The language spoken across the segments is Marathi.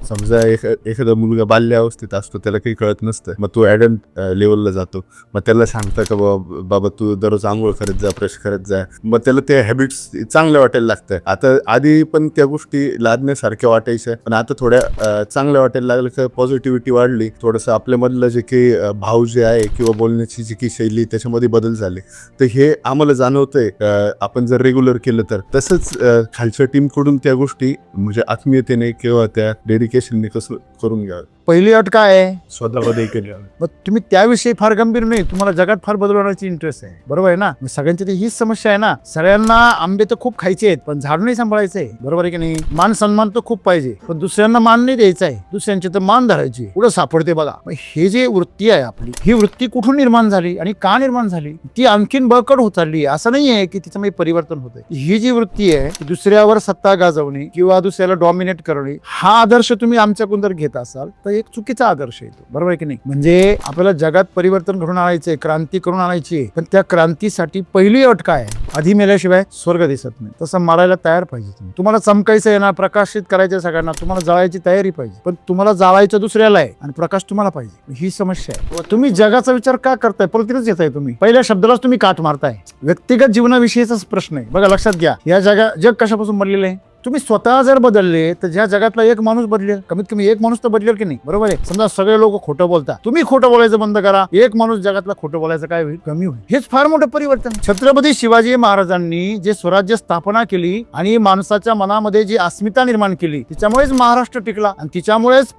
समजा एखादा मुलगा बाल्यावस्थेत असतो, त्याला काही कळत नसतं, मग तो ॲडल्ट लेवलला जातो, मग त्याला सांगतं का बाबा तू दररोज आंघोळ करत जा, ब्रश करत जा, मग त्याला ते हॅबिट्स चांगल्या वाटायला लागतं. आता आधी पण त्या गोष्टी लादण्यासारख्या वाटायच्या, पण आता थोड्या चांगल्या वाटायला लागलं का पॉझिटिव्हिटी वाढली, थोडंसं आपल्यामधलं जे काही भाव जे आहे किंवा बोलण्याची जी काही शैली त्याच्यामध्ये बदल झाले. तर हे आम्हाला जाणवतंय आपण जर रेग्युलर केलं तर. तसंच खालच्या टीमकडून त्या गोष्टी म्हणजे आत्मीयतेने किंवा त्या डेडिकेशनने कसं करून घ्यावं. पहिली अट काय आहे? स्वतःमध्ये केलं. मग तुम्ही त्याविषयी फार गंभीर नाही, तुम्हाला जगात फार बदल होण्याची इंटरेस्ट आहे, बरोबर आहे ना? मग सगळ्यांची हीच समस्या आहे ना. सगळ्यांना आंबे तर खूप खायचे आहेत, पण झाड नाही सांभाळायचंय, बरोबर आहे की नाही? मान सन्मान तर खूप पाहिजे, पण दुसऱ्यांना मान नाही द्यायचा आहे, दुसऱ्यांची तर मान धरायची. पुढे सापडते बघा. मग हे जे वृत्ती आहे आपली, ही वृत्ती कुठून निर्माण झाली आणि का निर्माण झाली? ती आणखीन बळकट होत चालली. असं नाहीये की तिच्यामध्ये परिवर्तन होतंय. ही जी वृत्ती आहे की दुसऱ्यावर सत्ता गाजवणे किंवा दुसऱ्याला डॉमिनेट करणे, हा आदर्श तुम्ही आमच्याकडून जर घेत असाल तर एक चुकीचा आदर्श येतो, बरोबर आहे की नाही? म्हणजे आपल्याला जगात परिवर्तन घडून आणायचंय, क्रांती करून आणायची, पण त्या क्रांतीसाठी पहिली अट काय आहे? आधी मेल्याशिवाय स्वर्ग दिसत नाही. तसं मारायला तयार पाहिजे. तुम्हाला चमकायचं आहे ना, प्रकाशित करायचं सगळ्यांना, तुम्हाला जाळायची तयारी पाहिजे, पण तुम्हाला जाळायचं दुसऱ्याला आहे आणि प्रकाश तुम्हाला पाहिजे. ही समस्या आहे. तुम्ही जगाचा विचार का करताय? पलतीच येताय तुम्ही. पहिल्या शब्दालाच तुम्ही काट मारताय. व्यक्तिगत जीवनाविषयीचाच प्रश्न आहे. बघा, लक्षात घ्या, या जग कशापासून बनलेलं आहे? तुम्ही स्वतः जर बदलले तर ज्या जगातला एक माणूस बदलेल, कमीत कमी एक माणूस तर बदलेल की नाही, बरोबर आहे? समजा सगळे लोक खोटं बोलतात, तुम्ही खोटं बोलायचं बंद करा, एक माणूस जगातला खोटं बोलायचं काय होईल? कमी होईल. हेच फार मोठं परिवर्तन. छत्रपती शिवाजी महाराजांनी जे स्वराज्य स्थापना केली आणि माणसाच्या मनामध्ये जी अस्मिता निर्माण केली, तिच्यामुळेच महाराष्ट्र टिकला आणि तिच्यामुळेच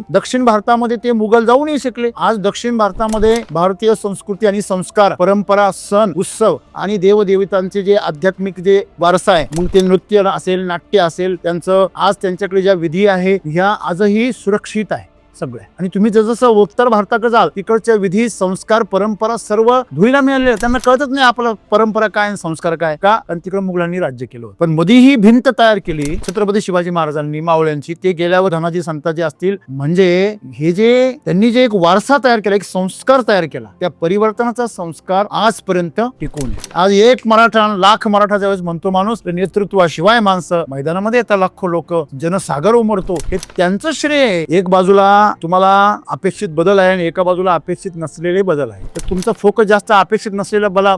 दक्षिण भारतामध्ये ते मुघल जाऊनही शिकले. आज दक्षिण भारतामध्ये भारतीय संस्कृती आणि संस्कार, परंपरा, सण, उत्सव आणि देवदेवतांचे जे आध्यात्मिक जे वारसा आहे, मग ते नृत्य असेल, नाट्य असेल, त्यांचं आज त्यांच्याकडे ज्या विधी आहे ह्या आजही सुरक्षित आहे सगळ्या. आणि तुम्ही जसं उत्तर भारताकडे जाल, तिकडच्या विधी, संस्कार, परंपरा सर्व धुळीला मिळाले. त्यांना कळतच नाही आपला परंपरा काय आणि संस्कार काय, का? आणि तिकडे मुघलांनी राज्य केलं. पण मध्ये ही भिंत तयार केली छत्रपती शिवाजी महाराजांनी, मावळ्यांची. ते गेल्यावर धनाजी संताजी असतील, म्हणजे हे जे त्यांनी जे एक वारसा तयार केला, एक संस्कार तयार केला, त्या परिवर्तनाचा संस्कार आजपर्यंत टिकून आहे. आज एक मराठा, लाख मराठा ज्यावेळेस म्हणतो माणूस, नेतृत्वाशिवाय माणसं मैदानामध्ये येतात, लाखो लोक, जनसागर उमटतो, हे त्यांचं श्रेय आहे. एक बाजूला तुम्हाला अपेक्षित बदल आहे आणि एका बाजूला अपेक्षित नसलेले बदल आहे. तर तुमचा फोकस जास्त अपेक्षित नसलेल्या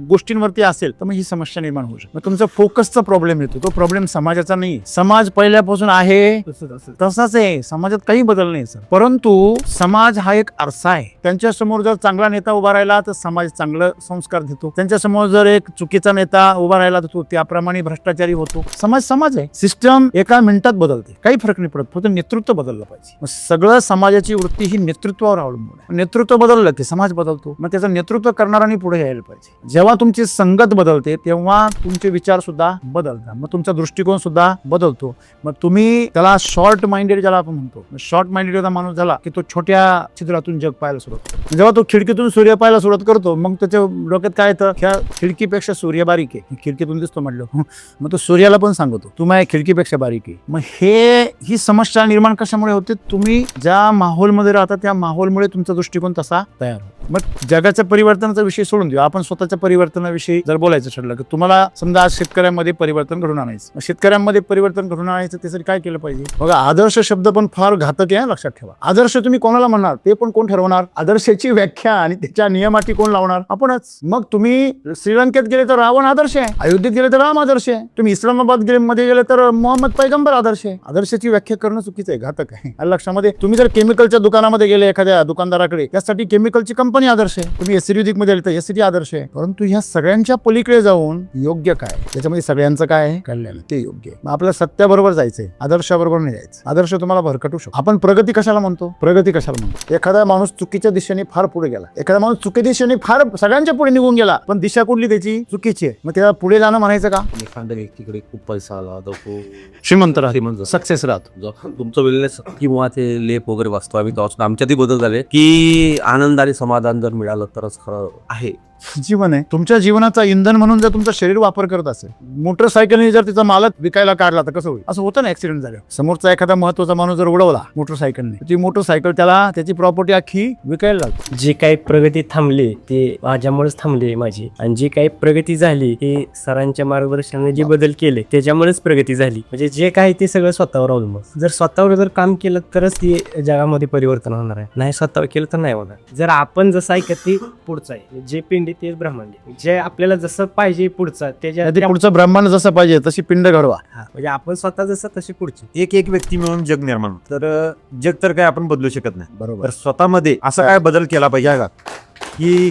गोष्टींवरती असेल तर मग ही समस्या निर्माण होऊ शकते. मग तुमचा फोकसचा प्रॉब्लेम येतो. तो प्रॉब्लेम समाजाचा नाही. समाज पहिल्यापासून आहे तसाच आहे, समाजात काही बदल नाही सर. परंतु समाज हा एक आरसा आहे. त्यांच्या समोर जर चांगला नेता उभा राहिला तर समाज चांगलं संस्कार देतो. त्यांच्या समोर जर एक चुकीचा नेता उभा राहिला तर तो त्याप्रमाणे भ्रष्टाचारी होतो. समाज आहे. सिस्टम एका मिनिटात बदलते, काही फरक नाही पडत, फक्त नेतृत्व बदललं पाहिजे. सगळं समाजाची वृत्ती ही नेतृत्वावर अवलंबून आहे. नेतृत्व बदललं की समाज बदलतो. मग त्याचं नेतृत्व करणाऱ्यांनी पुढे यायला पाहिजे. जेव्हा तुमची संगत बदलते तेव्हा तुमचे विचार सुद्धा बदलतात, मग तुमचा दृष्टिकोन सुद्धा बदलतो. मग तुम्ही त्याला शॉर्ट माइंडेड ज्याला आपण म्हणतो, शॉर्ट माइंडेड माणूस झाला की तो छोट्या छिद्रातून जग पाहायला सुरुवात करतो. जेव्हा तो खिडकीतून सूर्य पाहायला सुरुवात करतो, मग त्याच्या डोक्यात काय येतं? ह्या खिडकीपेक्षा सूर्य बारीक आहे, खिडकीतून दिसतो म्हटलं, मग तो सूर्याला पण सांगतो तू माझ्या खिडकीपेक्षा बारीक आहे. मग ही समस्या निर्माण कशामुळे होते? तुम्ही ज्या माहोलमध्ये राहता त्या माहोलमुळे तुमचा दृष्टिकोन तसा तयार होतो. मग जगाच्या परिवर्तनाचा विषय सोडून देऊ, आपण स्वतःच्या परिवर्तनाविषयी जर बोलायचं ठरलं की तुम्हाला समजा आज शेतकऱ्यांमध्ये परिवर्तन घडून आणायचं, शेतकऱ्यांमध्ये परिवर्तन घडून आणायचं त्यासाठी काय केलं पाहिजे? बघा, आदर्श शब्द पण फार घातक आहे, लक्षात ठेवा. आदर्श तुम्ही कोणाला म्हणणार ते पण कोण ठरवणार? आदर्शाची व्याख्या आणि त्याच्या नियमाटी कोण लावणार? आपणच. मग तुम्ही श्रीलंकेत गेले तर रावण आदर्श आहे, अयोध्येत गेले तर राम आदर्श आहे, तुम्ही इस्लामाबाद मध्ये गेले तर मोहम्मद पैगंबर आदर्श आहे. आदर्शाची व्याख्या करणं चुकीचं आहे, घातक आहे. लक्षामध्ये तुम्ही जर केमिकलच्या दुकानामध्ये गेले एखाद्या दुकानदाराकडे, त्यासाठी केमिकलची कंपनी आदर्श आहे. तुम्ही एसिडिक मध्ये गेले तर एसिडी आदर्श आहे. परंतु ह्या सगळ्यांच्या पलीकडे जाऊन योग्य काय, त्याच्यामध्ये सगळ्यांचं काय आहे, कल्याण, ते योग्य आहे. आपल्याला सत्याबरोबर जायचंय, आदर्शाबरोबर नाही जायचं. आदर्श तुम्हाला भरकटू शकतो. आपण प्रगती कशाला म्हणतो? एखादा माणूस चुकीच्या दिशेने फार पुढे गेला, एखादा माणूस चुकीच्या दिशेने फार सगळ्यांच्या पुढे निघून गेला, पण दिशा कुठली त्याची? चुकीची आहे. मग त्याला पुढे जाणं म्हणायचं का? एखाद्या व्यक्तीकडे खूप पैसा आला तर खूप श्रीमंत राहते, सक्सेस राहतो. तुमचं वेलनेस किंवा ते लेप वगैरे वाचतो आम्ही, आमच्यातही बदल झाले की आनंद आणि समाधान जर मिळालं तरच खरं आहे. जीवन आहे. तुमच्या जीवनाचा इंधन म्हणून जर तुमचं शरीर वापर करत असेल, मोटरसायकलने जर तिचा मालक विकायला काढला तर कसं होईल? असं होतं ना ऍक्सिडेंट झालं. समोरचा एखादा महत्वाचा माणूस जर उडवला मोटरसायकलने, ती मोटरसायकल त्याला त्याची प्रॉपर्टी अख्खी विकायला लागते. जी काही प्रगती थांबली ते माझ्यामुळेच थांबली माझी, आणि जी काही प्रगती झाली ती सरांच्या मार्गदर्शनाने जे बदल केले त्याच्यामुळेच प्रगती झाली. म्हणजे जे काही ते सगळं स्वतःवर अवलंबून. जर स्वतःवर जर काम केलं तरच ती जगामध्ये परिवर्तन होणार आहे, नाही स्वतःवर केलं तर नाही होणार. जर आपण जसं ऐकत ते पुढचं आहे, जे पिंडी तेच ब्रह्मांड आहे. जे आपल्याला जसं पाहिजे पुढचं आधी पुढचं ब्रह्मांड जसं पाहिजे तशी पिंड घडवा. म्हणजे आपण स्वतः जसं तशी पुढची. एक व्यक्ती मिळून जग निर्माण होतं. तर जग तर काय आपण बदलू शकत नाही. बरोबर. तर स्वतःमध्ये असा काय बदल केला पाहिजे का की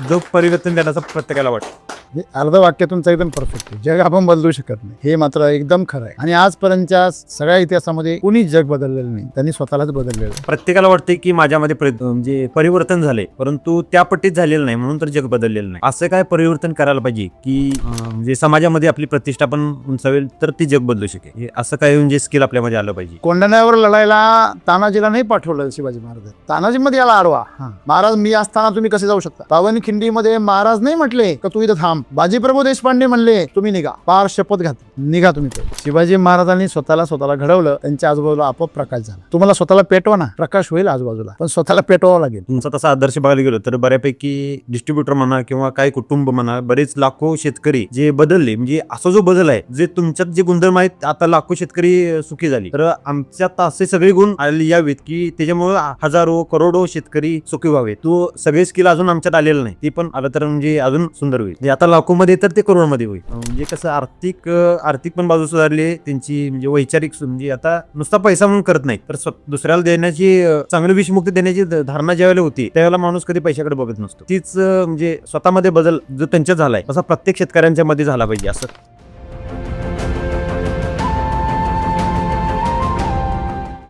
जो परिवर्तन देण्याचा प्रत्येकाला वाटतं. हे अर्ध वाक्य तुमचं एकदम परफेक्ट आहे. जग आपण बदलू शकत नाही हे मात्र एकदम खरं आहे. आणि आजपर्यंतच्या सगळ्या इतिहासामध्ये कुणीच जग बदललेलं नाही, त्यांनी स्वतःलाच बदललेलं आहे. प्रत्येकाला वाटते की माझ्यामध्ये म्हणजे परिवर्तन झाले, परंतु त्या पट्टीत झालेलं नाही म्हणून तर जग बदललेलं नाही. असं काय परिवर्तन करायला पाहिजे की म्हणजे समाजामध्ये आपली प्रतिष्ठा पण उंचावेल तर ती जग बदलू शकेल. हे असं काय म्हणजे स्किल आपल्यामध्ये आलं पाहिजे. कोंढाण्यावर लढायला तानाजीला नाही पाठवलं शिवाजी महाराज. तानाजी मध्ये याला अडवा. महाराज मी असताना तुम्ही कसे जाऊ शकता? पावनखिंडीमध्ये महाराज नाही म्हटले का तू इथं थांब. बाजीप्रभू देशपांडे म्हणले तुम्ही निघा. पार शपथ घात निघा तुम्ही. शिवाजी महाराजांनी स्वतःला घडवलं. त्यांच्या आजूबाजूला आपोआप प्रकाश झाला. तुम्हाला स्वतःला पेटवा ना, प्रकाश होईल आजूबाजूला, पण स्वतःला पेटवावं लागेल. तुमचा तसा आदर्श बघायला गेलो तर बऱ्यापैकी डिस्ट्रीब्युटर म्हणा किंवा काही कुटुंब म्हणा, बरेच लाखो शेतकरी जे बदलले, म्हणजे असा जो बदल आहे जे तुमच्यात जे गुणधर्म आहेत, आता लाखो शेतकरी सुखी झाले. तर आमच्यात असे सगळे गुण आले यावेत की त्याच्यामुळे हजारो करोडो शेतकरी सुखी व्हावे. तो सगळे स्किल अजून आमच्यात आलेलं नाही, ते पण आलं तर म्हणजे अजून सुंदर होईल. म्हणजे आता लाखो मध्ये तर ते करोड मध्ये होईल. म्हणजे कसं आर्थिक पण बाजू सुधारली त्यांची, म्हणजे वैचारिक, म्हणजे आता नुसता पैसा म्हणून करत नाही तर दुसऱ्याला देण्याची, चांगली विषमुक्ती देण्याची धारणा ज्यावेळेला होती त्यावेळेला माणूस कधी पैशाकडे बघत नसतो. तीच म्हणजे स्वतःमध्ये बदल जो त्यांच्यात झालाय तसा प्रत्येक शेतकऱ्यांच्या मध्ये झाला पाहिजे. असं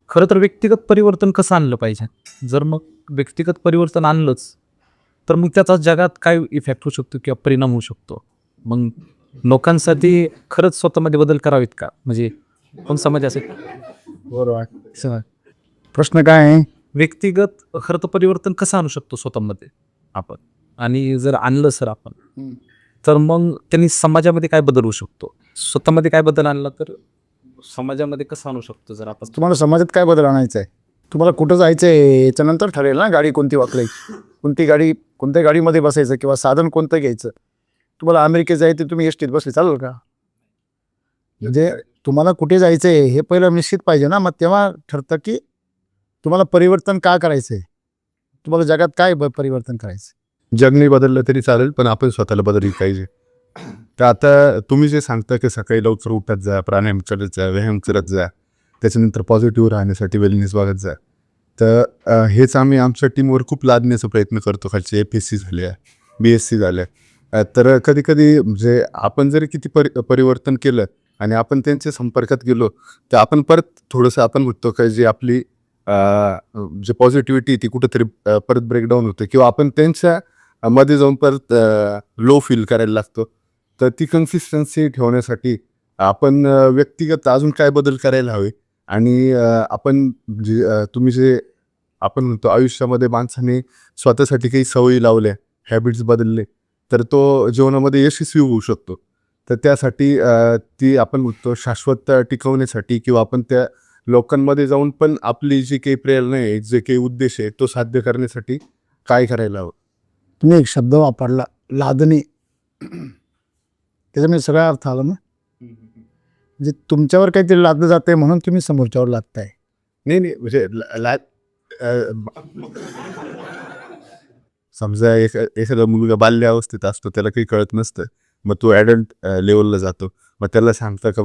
खरं तर व्यक्तिगत परिवर्तन कसं आणलं पाहिजे? जर मग व्यक्तिगत परिवर्तन आणलंच तर मग त्याचा जगात काय इफेक्ट होऊ शकतो किंवा परिणाम होऊ शकतो? मग लोकांसाठी खरंच स्वतःमध्ये बदल करावेत का? म्हणजे कोण समाज असेल बरोबर. प्रश्न काय आहे? व्यक्तिगत खरं तर परिवर्तन कसं आणू शकतो स्वतःमध्ये आपण, आणि जर आणलं सर आपण तर मग त्यांनी समाजामध्ये काय बदल होऊ शकतो? स्वतःमध्ये काय बदल आणला तर समाजामध्ये कसं आणू शकतो? जर आपण तुम्हाला समाजात काय बदल आणायचा आहे? तुम्हाला कुठं जायचंय याच्यानंतर ठरेल ना. गाडी कोणती वापरायची, कोणत्या गाडीमध्ये बसायचं किंवा साधन कोणतं घ्यायचं. तुम्हाला अमेरिकेत जायचं, तुम्ही एसटीत बसले चालेल का? म्हणजे तुम्हाला कुठे जायचंय हे पहिलं निश्चित पाहिजे ना. मग तेव्हा ठरतं की तुम्हाला परिवर्तन का करायचंय, तुम्हाला जगात काय परिवर्तन करायचं. जग नाही बदललं तरी चालेल, पण आपण स्वतःला बदलली पाहिजे. तर आता तुम्ही जे सांगता की सकाळी लवकर उठत जा, प्राणायाम करत जा, व्यायाम करत जा, त्याच्यानंतर पॉझिटिव्ह राहण्यासाठी वेलनेस बघत जा. तर हेच आम्ही आमच्या टीमवर खूप लादण्याचा प्रयत्न करतो. खालचे FSC झाले, BSc झाले. तर कधी कधी म्हणजे आपण जरी किती परिवर्तन केलं आणि आपण त्यांच्या संपर्कात गेलो तर आपण परत थोडंसं आपण म्हणतो का जे आपली जे पॉझिटिव्हिटी ती कुठंतरी परत ब्रेकडाऊन होते किंवा आपण त्यांच्या मध्ये जाऊन परत लो फील करायला लागतो. तर ती कन्सिस्टन्सी ठेवण्यासाठी आपण व्यक्तिगत अजून काय बदल करायला हवे. आणि आपण तुम्ही जे आपण म्हणतो आयुष्यामध्ये माणसाने स्वतःसाठी काही सवयी लावल्या, हॅबिट्स बदलले तर तो जीवनामध्ये यशस्वी होऊ शकतो. तर त्यासाठी ती आपण म्हणतो शाश्वत टिकवण्यासाठी किंवा आपण त्या लोकांमध्ये जाऊन पण आपली जी काही प्रेरणा आहे, जे काही उद्देश आहे तो साध्य करण्यासाठी काय करायला हवं. तुम्ही एक शब्द वापरला, लादणे. त्याच्यामध्ये सगळा अर्थ आला ना. म्हणजे तुमच्यावर काहीतरी लादलं जाते म्हणून तुम्ही समोरच्यावर लादताय. नाही म्हणजे समजा एखादा मुलगा बाल्य अवस्थेत असतो, त्याला काही कळत नसतं, मग तो ॲडल्ट लेवलला जातो. मग त्याला सांगता का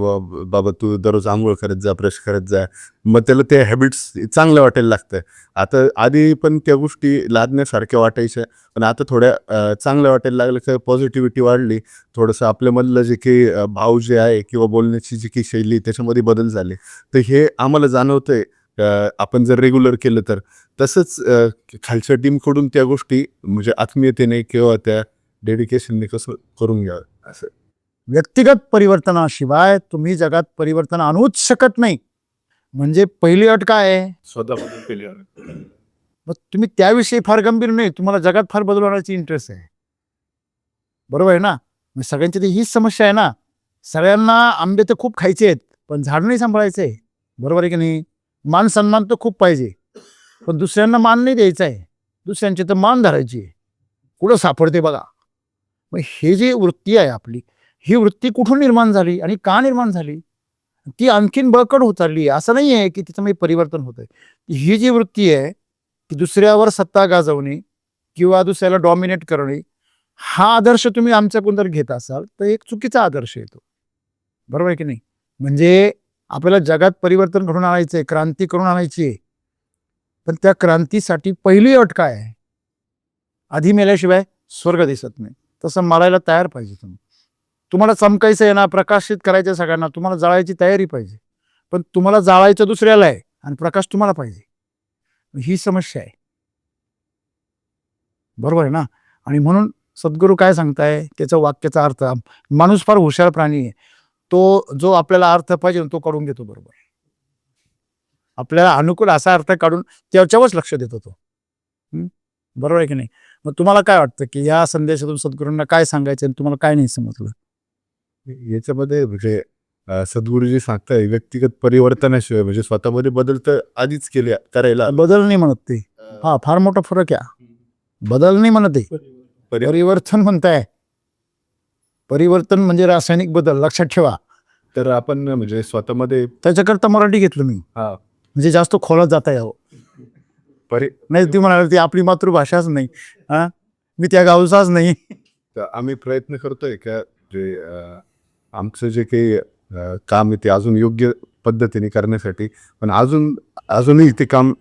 बाबा तू दररोज आंघोळ करत जा, ब्रश करत जा. मग त्याला ते हॅबिट्स चांगलं वाटायला लागतं. आता आधी पण त्या गोष्टी लादण्यासारख्या वाटायच्या, पण आता थोड्या चांगल्या वाटायला लागलं का पॉझिटिव्हिटी वाढली, थोडंसं आपल्यामधलं जे काही भाव जे आहे किंवा बोलण्याची जी काही शैली त्याच्यामध्ये बदल झाले. तर हे आम्हाला जाणवतंय आपण जर रेग्युलर केलं तर. तसंच खालच्या टीमकडून त्या गोष्टी म्हणजे आत्मीयतेने किंवा त्या डेडिकेशनने कसं करून घ्यावं. असं व्यक्तिगत परिवर्तनाशिवाय तुम्ही जगात परिवर्तन आणूच शकत नाही. म्हणजे पहिली अट काय आहे? स्वतःबद्दल केली. मग तुम्ही त्याविषयी फार गंभीर नाही, तुम्हाला जगात फार बदल होण्याची इंटरेस्ट आहे. बरोबर आहे ना. मग सगळ्यांची ती हीच समस्या आहे ना. सगळ्यांना आंबे तर खूप खायचे आहेत, पण झाड नाही सांभाळायचं आहे. बरोबर आहे की नाही. मान सन्मान तर खूप पाहिजे, पण दुसऱ्यांना मान नाही द्यायचा आहे. दुसऱ्यांची तर मान धरायची आहे. कुठं सापडते बघा. मग हे जी वृत्ती आहे आपली, ही वृत्ती कुठून निर्माण झाली आणि का निर्माण झाली? ती आणखीन बळकट होत चालली आहे. असं नाही आहे की तिच्यामध्ये परिवर्तन होत आहे. ही जी वृत्ती आहे की दुसऱ्यावर सत्ता गाजवणे किंवा दुसऱ्याला डॉमिनेट करणे, हा आदर्श तुम्ही आमच्याकडून जर घेत असाल तर एक चुकीचा आदर्श येतो. बरोबर आहे की नाही. म्हणजे आपल्याला जगात परिवर्तन घडून आणायचं आहे, क्रांती करून आणायची आहे. पण त्या क्रांतीसाठी पहिली अट काय आहे? आधी मेल्याशिवाय स्वर्ग दिसत नाही. तसं मरायला तयार पाहिजे तुम्ही. तुम्हाला चमकायचं आहे ना, प्रकाशित करायचं आहे सगळ्यांना, तुम्हाला जाळायची तयारी पाहिजे. पण तुम्हाला जाळायचं दुसऱ्याला आहे आणि प्रकाश तुम्हाला पाहिजे. ही समस्या आहे. बरोबर आहे ना. आणि म्हणून सद्गुरू काय सांगताय, त्याच्या वाक्याचा अर्थ, माणूस फार हुशार प्राणी आहे. तो जो आपल्याला अर्थ पाहिजे तो काढून घेतो. बरोबर. आपल्याला अनुकूल असा अर्थ काढून त्याच्यावरच लक्ष देतो तो. बरोबर आहे की नाही. मग तुम्हाला काय वाटतं की या संदेशातून सद्गुरूंना काय सांगायचं आणि तुम्हाला काय नाही समजलं? याच्यामध्ये म्हणजे सद्गुरुजी सांगताय व्यक्तिगत परिवर्तनाशिवाय म्हणजे स्वतःमध्ये बदल तर आधीच करायला बदल नाही म्हणत ते. हा फार मोठा फरक आहे. बदल नाही म्हणत ते, परिवर्तन म्हणताय. परिवर्तन म्हणजे रासायनिक बदल, लक्षात ठेवा. तर आपण म्हणजे स्वतःमध्ये त्याच्याकरता मराठी घेतलं मी, हा म्हणजे जास्त खोलात जाता यावं. नाही ती म्हणाली ती आपली मातृभाषाच नाही, हा मी त्या गावचाच नाही. तर आम्ही प्रयत्न करतोय का जे आमचं जे काही काम आहे ते अजून योग्य पद्धतीने करण्यासाठी, पण अजूनही ते काम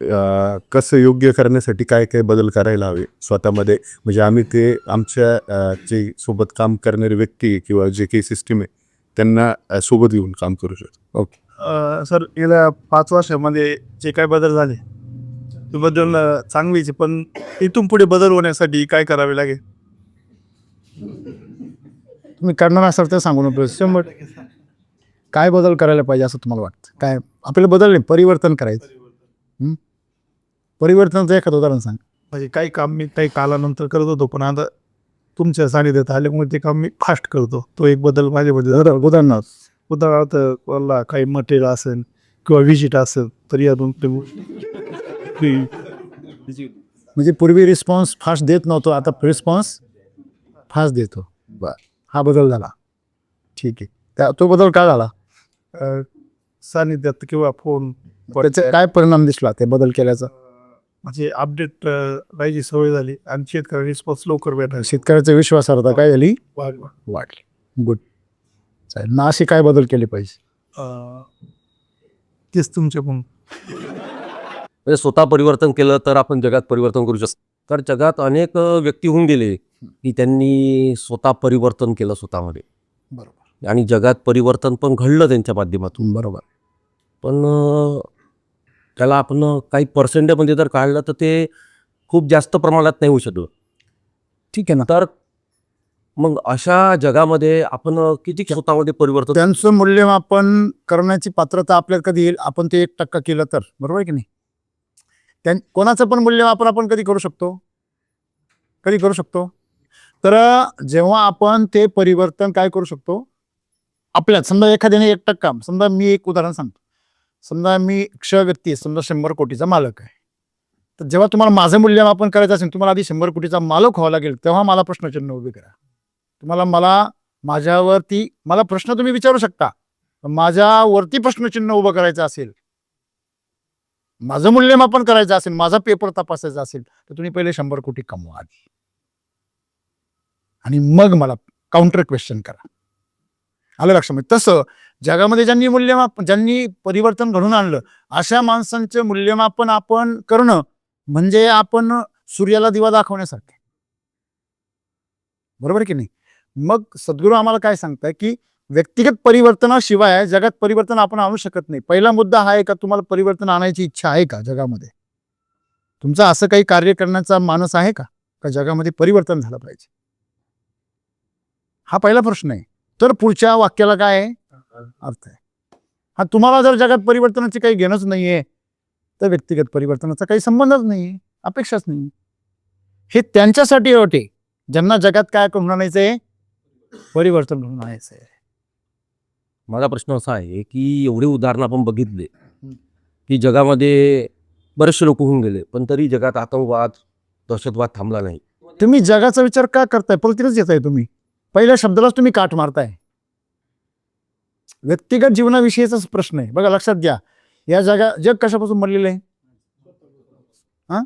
कसं योग्य करण्यासाठी काय काय बदल करायला हवे स्वतःमध्ये, म्हणजे आम्ही ते आमच्या जे सोबत काम करणारे व्यक्ती किंवा जे काही सिस्टीम आहे त्यांना सोबत घेऊन काम करू शकतो. ओके सर, गेल्या 5 वर्षामध्ये जे काय बदल झाले ते बदल चांगलीच, पण इथून पुढे बदल होण्यासाठी काय करावे लागेल? तुम्ही करणार असाल तर सांगू नको. 100% काय बदल करायला पाहिजे असं तुम्हाला वाटतं? काय आपल्याला बदल नाही, परिवर्तन करायचं. परिवर्तनाचं एखादं उदाहरण सांग. म्हणजे काही काम मी काही कालानंतर करत होतो, पण आता तुमच्या सानिध्यात आल्यामुळे ते काम मी फास्ट करतो. तो एक बदल माझ्यामध्ये झाला. उदाहरणार्थ मला काही मटेरियल असेल किंवा व्हिजिट असेल तर यातून म्हणजे पूर्वी रिस्पॉन्स फास्ट देत नव्हतो, आता रिस्पॉन्स फास्ट देतो. बर, हा बदल झाला. ठीक आहे. तो बदल काय झाला? सानिध्यात किंवा फोन त्याचा काय परिणाम दिसला त्या बदल केल्याचा? म्हणजे अपडेट राहायची सवय झाली आणि शेतकऱ्यांना रिस्पॉन्स लवकर भेटायचा. शेतकऱ्याचा विश्वासार्हता काय झाली? वाढला. वाढली. गुड. चालेल ना. असे काय बदल केले पाहिजे? तेच तुमच्याकडून म्हणजे स्वतः परिवर्तन केलं तर आपण जगात परिवर्तन करू शकतो. तर जगात अनेक व्यक्ती होऊन गेले की त्यांनी स्वतः परिवर्तन केलं स्वतःमध्ये, बरोबर. आणि जगात परिवर्तन पण घडलं त्यांच्या माध्यमातून. बरोबर. पण त्याला आपण काही पर्सेंटेजमध्ये जर काढलं तर ते खूप जास्त प्रमाणात नाही होऊ शकलं. ठीक आहे ना. तर मग अशा जगामध्ये आपण किती स्वतःमध्ये परिवर्तन, त्यांचं मूल्यमापन करण्याची पात्रता आपल्याला कधी येईल? आपण ते 1% केलं तर. बरोबर आहे की नाही. कोणाचं पण मूल्यमापन आपण कधी करू शकतो? कधी करू शकतो? तर जेव्हा आपण ते परिवर्तन काय करू शकतो आपल्यात. समजा एखाद्याने 1%, समजा मी एक उदाहरण सांगतो. समजा मी क्ष व्यक्ती आहे, समजा 100 कोटीचा मालक आहे. तर जेव्हा तुम्हाला माझं मूल्यमापन करायचं असेल, तुम्हाला आधी 100 कोटीचा मालक व्हावं लागेल, तेव्हा मला प्रश्नचिन्ह उभे करा. तुम्हाला माझ्यावरती मला प्रश्न तुम्ही विचारू शकता, माझ्यावरती प्रश्नचिन्ह उभं करायचं असेल, माझं मूल्यमापन करायचं असेल, माझा पेपर तपासायचा असेल, तर तुम्ही पहिले 100 कोटी कमवा आधी, आणि मग मला काउंटर क्वेश्चन करा. आलं लक्षामध्ये? तसं जगामध्ये ज्यांनी परिवर्तन घडून आणलं अशा माणसांचे मूल्यमापन आपण करणं म्हणजे आपण सूर्याला दिवा दाखवण्यासारखे. बरोबर की नाही. मग सद्गुरू आम्हाला काय सांगताय की व्यक्तिगत परिवर्तनाशिवाय जगात परिवर्तन आपण आणू शकत नाही. पहिला मुद्दा हा आहे का तुम्हाला परिवर्तन आणायची इच्छा आहे का जगामध्ये? तुमचा असं काही कार्य करण्याचा मानस आहे का जगामध्ये परिवर्तन झालं पाहिजे? हा पहिला प्रश्न आहे. तर पुढच्या वाक्याला काय आहे अर्थ आहे? हा, तुम्हाला जर जगात परिवर्तनाची काही घेणंच नाहीये तर व्यक्तिगत परिवर्तनाचा काही संबंधच नाहीये, अपेक्षाच नाही. हे त्यांच्यासाठी अट आहे ज्यांना जगात काय करून आणायचंय? परिवर्तन घडून आणायचं आहे. माझा प्रश्न असा आहे की एवढे उदाहरणं आपण बघितले की जगामध्ये बरेचसे लोक होऊन गेले, पण तरी जगात आतंकवाद, दहशतवाद थांबला नाही. तुम्ही जगाचा विचार का करताय? पलतीनच येताय तुम्ही. पहिल्या शब्दालाच तुम्ही काट मारताय. व्यक्तिगत जीवनाविषयीचाच प्रश्न आहे. बघा लक्षात घ्या, या जग कशापासून बनलेलं आहे? हा,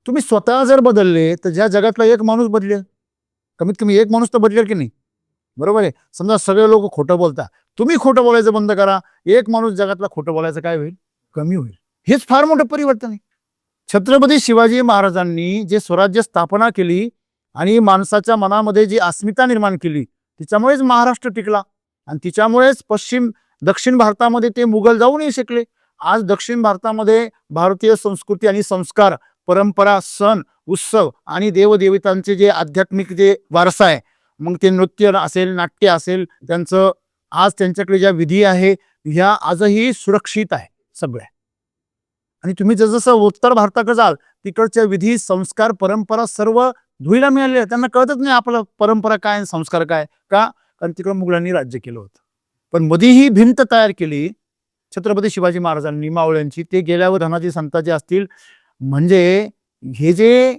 तुम्ही स्वतः जर बदलले तर ज्या जगातला एक माणूस बदलेल, कमीत कमी एक माणूस तर बदलेल की नाही? बरोबर आहे. समजा सगळे लोक खोटं बोलतात, तुम्ही खोटं बोलायचं बंद करा, एक माणूस जगातला खोटं बोलायचं काय होईल? कमी होईल. हेच फार मोठं परिवर्तन आहे. छत्रपती शिवाजी महाराजांनी जे स्वराज्य स्थापना केली आणि माणसाच्या मनामध्ये जी अस्मिता निर्माण केली, तिच्यामुळेच महाराष्ट्र टिकला आणि तिच्यामुळेच दक्षिण भारतामध्ये ते मुघल जाऊ नाही शकले. आज दक्षिण भारतामध्ये भारतीय संस्कृती आणि संस्कार, परंपरा, सण, उत्सव आणि देवदेवतांचे जे आध्यात्मिक जे वारसा आहे, मग ते नृत्य असेल, नाट्य असेल, त्यांचं आज त्यांच्याकडे ज्या विधी आहे ह्या आजही सुरक्षित आहे सगळ्या. आणि तुम्ही जसं उत्तर भारताकडे जाल तिकडच्या विधी, संस्कार, परंपरा सर्व धुईला मिळाले. त्यांना कळतच नाही आपलं परंपरा काय आणि संस्कार काय. का? कारण तिकडं मुघलांनी राज्य केलं होतं. पण मध्ये ही भिंत तयार केली छत्रपती शिवाजी महाराजांनी मावळ्यांची. ते गेल्यावर धनाजी संताजी असतील, म्हणजे हे जे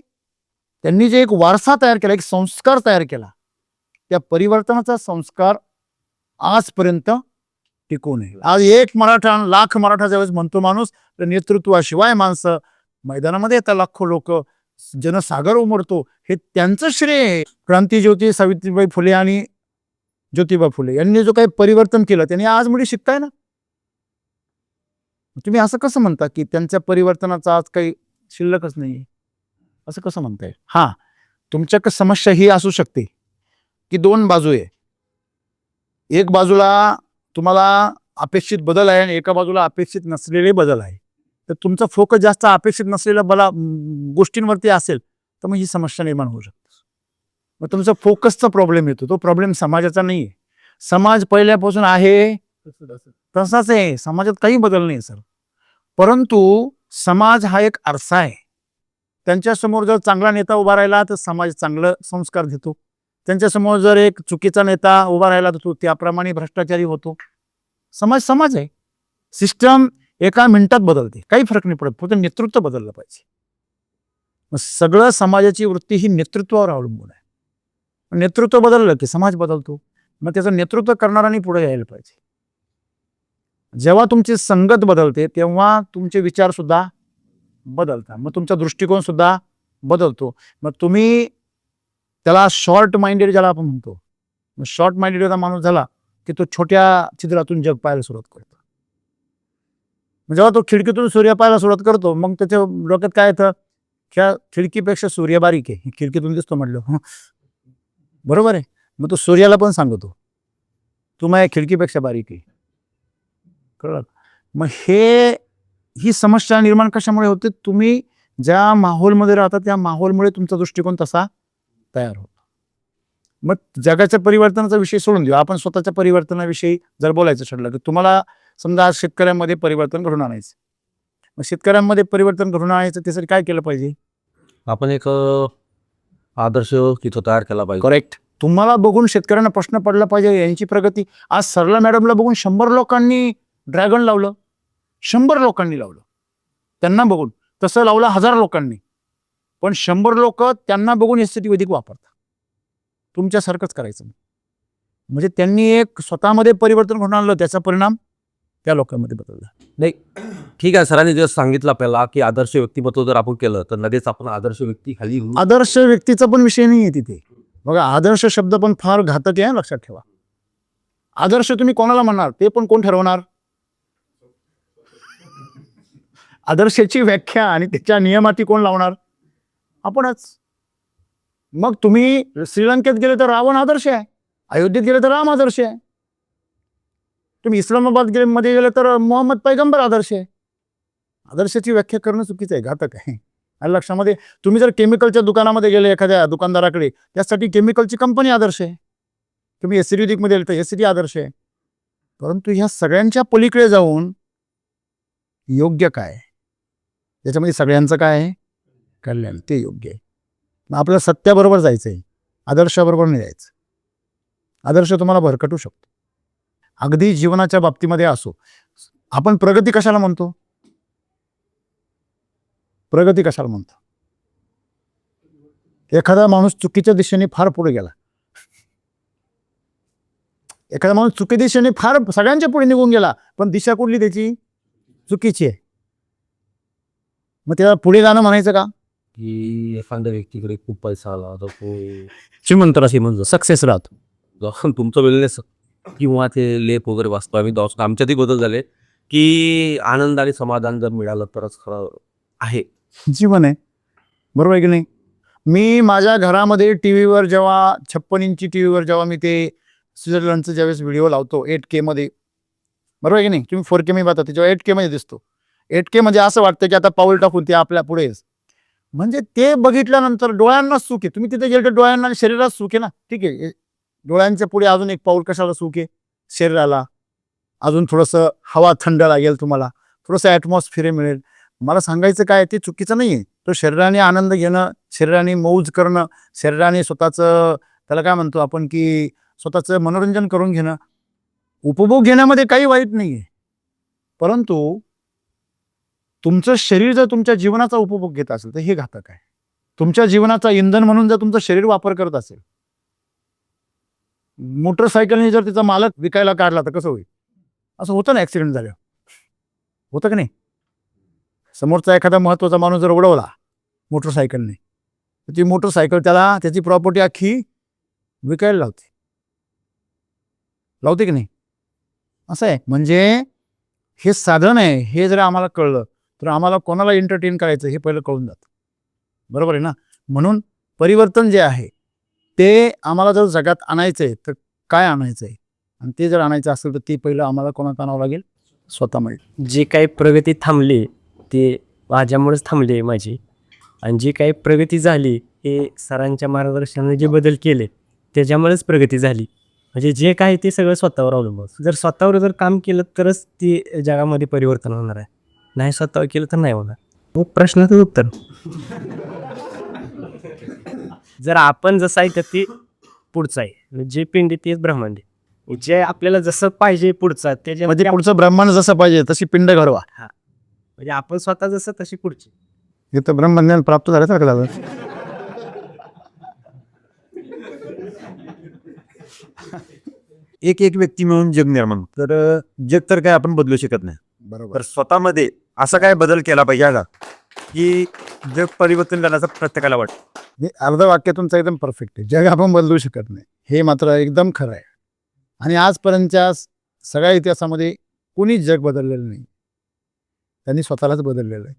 त्यांनी जे एक वारसा तयार केला, एक संस्कार तयार केला, त्या परिवर्तनाचा संस्कार आजपर्यंत टिकून आहे. आज एक मराठा लाख मराठा ज्यावेळेस म्हणतो माणूस, तर नेतृत्वाशिवाय माणसं मैदानामध्ये येतात, लाखो लोक, जनसागर उमटतो, हे त्यांचं श्रेय आहे. क्रांतीज्योती सावित्रीबाई फुले आणि ज्योतिबा फुले यांनी जो काही परिवर्तन केलं त्यांनी आज मुली शिकताय ना. तुम्ही असं कसं म्हणता की त्यांच्या परिवर्तनाचा आज काही शिल्लकच नाही, असं कसं म्हणताय? हा, तुमच्याकडे समस्या ही असू शकते की दोन बाजू आहे. एक बाजूला तुम्हाला अपेक्षित बदल आहे आणि एका बाजूला अपेक्षित नसलेले बदल आहे. तर तुमचा फोकस जास्त अपेक्षित नसलेल्या गोष्टींवरती असेल तर मग ही समस्या निर्माण होऊ शकते. मग तुमचा फोकसचा प्रॉब्लेम येतो. तो प्रॉब्लेम समाजाचा नाही आहे. समाज पहिल्यापासून आहे तसाच आहे, समाजात काही बदल नाही सर. परंतु समाज हा एक आरसा आहे. त्यांच्यासमोर जर चांगला नेता उभा राहिला तर समाज चांगलं संस्कार देतो. त्यांच्यासमोर जर एक चुकीचा नेता उभा राहिला तर तो त्याप्रमाणे भ्रष्टाचारी होतो. समाज आहे. सिस्टम एका मिनिटात बदलते, काही फरक नाही पडत, फक्त नेतृत्व बदललं पाहिजे. मग सगळं समाजाची वृत्ती ही नेतृत्वावर अवलंबून आहे. नेतृत्व बदललं की समाज बदलतो. मग त्याचं नेतृत्व करणाऱ्यांनी पुढे यायला पाहिजे. जेव्हा तुमची संगत बदलते तेव्हा तुमचे विचार सुद्धा बदलतात, मग तुमचा दृष्टिकोन सुद्धा बदलतो. मग तुम्ही त्याला शॉर्ट माइंडेड ज्याला आपण म्हणतो, मग शॉर्ट माइंडेड माणूस झाला की तो छोट्या छिद्रातून जग पाहायला सुरुवात करतो. जेव्हा तो खिडकीतून सूर्य पाहायला सुरुवात करतो मग त्याच्या डोक्यात काय येतं, ह्या खिडकीपेक्षा सूर्य बारीक आहे, खिडकीतून दिसतो म्हटलं, बरोबर आहे. मग तो सूर्याला पण सांगतो तू माझ्या खिडकीपेक्षा बारीक आहे. कळलं? मग ही समस्या निर्माण कशामुळे होते? तुम्ही ज्या माहोलमध्ये राहता त्या माहोलमुळे तुमचा दृष्टिकोन तसा तयार होतो. मग जगाच्या परिवर्तनाचा विषय सोडून देऊ, आपण स्वतःच्या परिवर्तनाविषयी जर बोलायचं ठरलं तर तुम्हाला समजा आज शेतकऱ्यांमध्ये परिवर्तन घडून आणायचं. मग शेतकऱ्यांमध्ये परिवर्तन घडून आणायचं त्यासाठी काय केलं पाहिजे? आपण एक आदर्श तिथं तयार केला पाहिजे. करेक्ट. तुम्हाला बघून शेतकऱ्यांना प्रश्न पडला पाहिजे यांची प्रगती. आज सरला मॅडमला बघून 100 लोकांनी ड्रॅगन लावलं, 100 लोकांनी लावलं त्यांना बघून. तसं लावलं 1000 लोकांनी, पण 100 लोक त्यांना बघून एसटी वैदिक वापरतात. तुमच्यासारखंच करायचं. म्हणजे त्यांनी एक स्वतःमध्ये परिवर्तन घडून आणलं, त्याचा परिणाम त्या लोकांमध्ये बदलला. नाही, ठीक आहे, सरांनी जर सांगितलं आपल्याला की आदर्श व्यक्तिमत्व जर आपण केलं तर लगेच आपण आदर्श व्यक्ती खाली घेऊ. आदर्श व्यक्तीचा पण विषय नाही आहे तिथे. बघा, आदर्श शब्द पण फार घातक आहे, लक्षात ठेवा. आदर्श तुम्ही कोणाला म्हणणार ते पण कोण ठरवणार? आदर्शाची व्याख्या आणि त्याच्या नियमाती कोण लावणार? आपणच. मग तुम्ही श्रीलंकेत गेले तर रावण आदर्श आहे, अयोध्येत गेले तर राम आदर्श आहे, तुम्ही इस्लामाबाद मध्ये गेले तर मोहम्मद पैगंबर आदर्श आहे. आदर्शाची व्याख्या करणं चुकीचं आहे, घातक आहे. आणि लक्षामध्ये तुम्ही जर केमिकलच्या दुकानामध्ये गेले एखाद्या दुकानदाराकडे, त्यासाठी केमिकलची कंपनी आदर्श आहे. तुम्ही एसिडिकमध्ये गेले तर एसिडी आदर्श आहे. परंतु ह्या सगळ्यांच्या पलीकडे जाऊन योग्य काय, त्याच्यामध्ये सगळ्यांचं काय आहे कल्याण, ते योग्य आहे. मग आपल्याला सत्याबरोबर जायचं आहे, आदर्शाबरोबर नाही जायचं. आदर्श तुम्हाला भरकटू शकतो. अगदी जीवनाच्या बाबतीमध्ये असो. आपण प्रगती कशाला म्हणतो? प्रगती कशाला म्हणतो? एखादा माणूस चुकीच्या दिशेने फार पुढे गेला. एखादा माणूस चुकीच्या दिशेने फार सगळ्यांच्या पुढे निघून गेला, पण दिशा कुठली त्याची? चुकीची आहे. मग त्याला पुढे जाणं म्हणायचं का? की एखाद्या व्यक्तीकडे खूप पैसा आला तर तो श्रीमंत राशी म्हणजे सक्सेस राहतो. जर तुमचं वेलनेस किंवा ते लेप वगैरे वाचतो आम्ही दवाखान्यात आमच्यातही बदल झाले की आनंद आणि समाधान जर मिळालं तरच खरं आहे. जीवन आहे. बरोबर आहे की नाही? मी माझ्या घरामध्ये टीव्हीवर जेव्हा 56 इंची टीव्हीवर जेव्हा मी ते स्वित्झर्लंडचं ज्यावेळेस व्हिडिओ लावतो 8K मध्ये, बरोबर आहे की नाही? तुम्ही 4K मध्ये पाहता, जेव्हा 8K मध्ये दिसतो, 8K म्हणजे असं वाटतं की आता पाऊल टाकून ते आपल्या पुढेच. म्हणजे ते बघितल्यानंतर डोळ्यांना सुख आहे. तुम्ही तिथे गेले तर डोळ्यांना आणि शरीरात सुख आहे ना. ठीक आहे, डोळ्यांच्या पुढे अजून एक पाऊल कशाला सुख आहे? शरीराला अजून थोडंसं हवा थंड लागेल, तुम्हाला थोडंसं ॲटमॉस्फिअर मिळेल. मला सांगायचं काय, ते चुकीचं नाही आहे. तो शरीराने आनंद घेणं, शरीराने मौज करणं, शरीराने स्वतःचं त्याला काय म्हणतो आपण की स्वतःचं मनोरंजन करून घेणं, उपभोग घेण्यामध्ये काही वाईट नाही आहे. परंतु तुमचं शरीर जर तुमच्या जीवनाचा उपभोग घेत असेल तर हे घातक आहे. तुमच्या जीवनाचा इंधन म्हणून जर तुमचं शरीर वापर करत असेल, मोटरसायकलने जर तिचा मालक विकायला काढला तर कसं होईल? असं होतं ना, ॲक्सिडेंट झाल्यावर होतं की नाही? समोरचा एखादा महत्त्वाचा माणूस जर उडवला मोटरसायकलने, तर ती मोटरसायकल त्याला त्याची प्रॉपर्टी अख्खी विकायला लावते की नाही? असं आहे. म्हणजे हे साधन आहे, हे जर आम्हाला कळलं तर आम्हाला कोणाला एंटरटेन करायचं हे पहिलं कळून जातं. बरोबर आहे ना? म्हणून परिवर्तन जे आहे ते आम्हाला जर जगात आणायचं आहे तर काय आणायचं आहे, आणि ते जर आणायचं असेल तर ते पहिलं आम्हाला कोणाला आणावं लागेल? स्वतः मिळेल. जी काही प्रगती थांबली ती माझ्यामुळेच थांबली आहे माझी, आणि जी काही प्रगती झाली हे सरांच्या मार्गदर्शनाने जे बदल केले त्याच्यामुळेच प्रगती झाली. म्हणजे जे काही ते सगळं स्वतःवर अवलंबून. जर स्वतःवर जर काम केलं तरच ती जगामध्ये परिवर्तन होणार आहे, नाही स्वतःवर केलं तर नाही होणार. मग प्रश्नाचं उत्तर जर आपण जसं आहे तर ती पुढचं आहे. जे पिंडी तेच ब्रह्मांड आहे. जे आपल्याला जसं पाहिजे पुढचं त्याच्या म्हणजे पुढचं ब्रह्मांड जसं पाहिजे तशी पिंड घडवा. म्हणजे आपण स्वतः जसं तशी पुढची. हे तर ब्रह्मज्ञान प्राप्त झाल्यासारखं झालं. एक एक व्यक्ती मिळून जग निर्माण होतं. तर जग तर काय आपण बदलू शकत नाही. बरोबर. तर स्वतःमध्ये असा काय बदल केला पाहिजे का की जग परिवर्तन करण्याचं प्रत्येकाला वाटतं. हे अर्ध वाक्य तुमचं एकदम परफेक्ट आहे. जग आपण बदलू शकत नाही, हे मात्र एकदम खरं आहे. आणि आजपर्यंतच्या सगळ्या इतिहासामध्ये कोणीच जग बदललेलं नाही, त्यांनी स्वतःलाच बदललेलं आहे.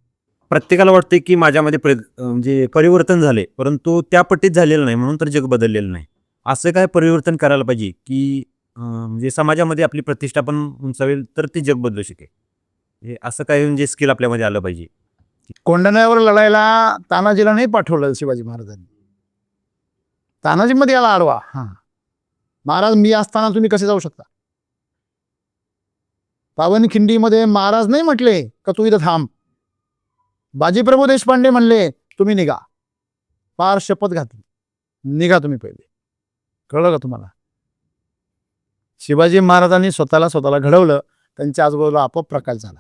प्रत्येकाला वाटते की माझ्यामध्ये म्हणजे परिवर्तन झाले, परंतु त्या पट्टीत झालेलं नाही, म्हणून तर जग बदललेलं नाही. असं काय परिवर्तन करायला पाहिजे की म्हणजे समाजामध्ये आपली प्रतिष्ठा पण उंचावेल तर ते जग बदलू शकेल. हे असं काही म्हणजे स्किल आपल्यामध्ये आलं पाहिजे. कोंढाण्यावर लढायला तानाजीला नाही पाठवलं शिवाजी महाराजांनी. तानाजीमध्ये याला आडवा. महाराज मी असताना तुम्ही कसे जाऊ शकता? पावनखिंडीमध्ये महाराज नाही म्हटले का तू इथं थांब. बाजीप्रभू देशपांडे म्हणले तुम्ही निघा. फार शपथ घातली, निघा तुम्ही पहिले. कळलं का तुम्हाला? शिवाजी महाराजांनी स्वतःला घडवलं, त्यांच्या आजूबाजूला आपोआप प्रकाश झाला.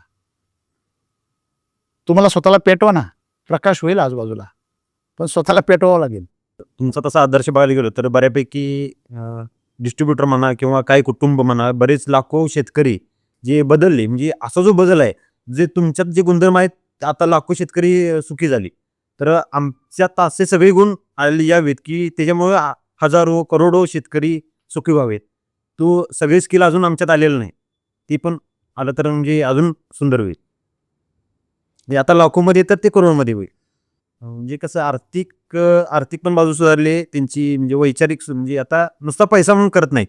तुम्हाला स्वतःला पेटवा ना, प्रकाश होईल आजूबाजूला, पण स्वतःला पेटवावं लागेल. तुमचा तसा आदर्श बघायला गेलो तर बऱ्यापैकी डिस्ट्रीब्युटर म्हणा किंवा काही कुटुंब म्हणा, बरेच लाखो शेतकरी जे बदलले, म्हणजे असा जो बदल आहे जे तुमच्यात जे गुणधर्म आहेत आता लाखो शेतकरी सुखी झाली. तर आमच्यात असे सगळे गुण आले यावेत की त्याच्यामुळे हजारो करोडो शेतकरी सुखी व्हावेत. तो सगळे स्किल अजून आमच्यात आलेलं नाही, ती पण आलं तर म्हणजे अजून सुंदर होईल. म्हणजे आता लाखोमध्ये तर ते करोडमध्ये होईल. म्हणजे कसं आर्थिक पण बाजू सुधारली त्यांची, म्हणजे वैचारिक म्हणजे आता नुसता पैसा म्हणून करत नाही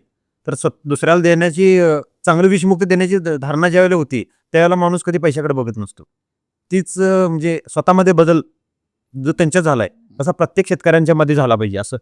तर दुसऱ्याला देण्याची चांगली विषमुक्ती देण्याची धारणा ज्यावेळेला होती त्यावेळेला माणूस कधी पैशाकडे बघत नसतो. तीच म्हणजे स्वतःमध्ये बदल जो त्यांच्यात झालाय तसा प्रत्येक शेतकऱ्यांच्या मध्ये झाला पाहिजे असं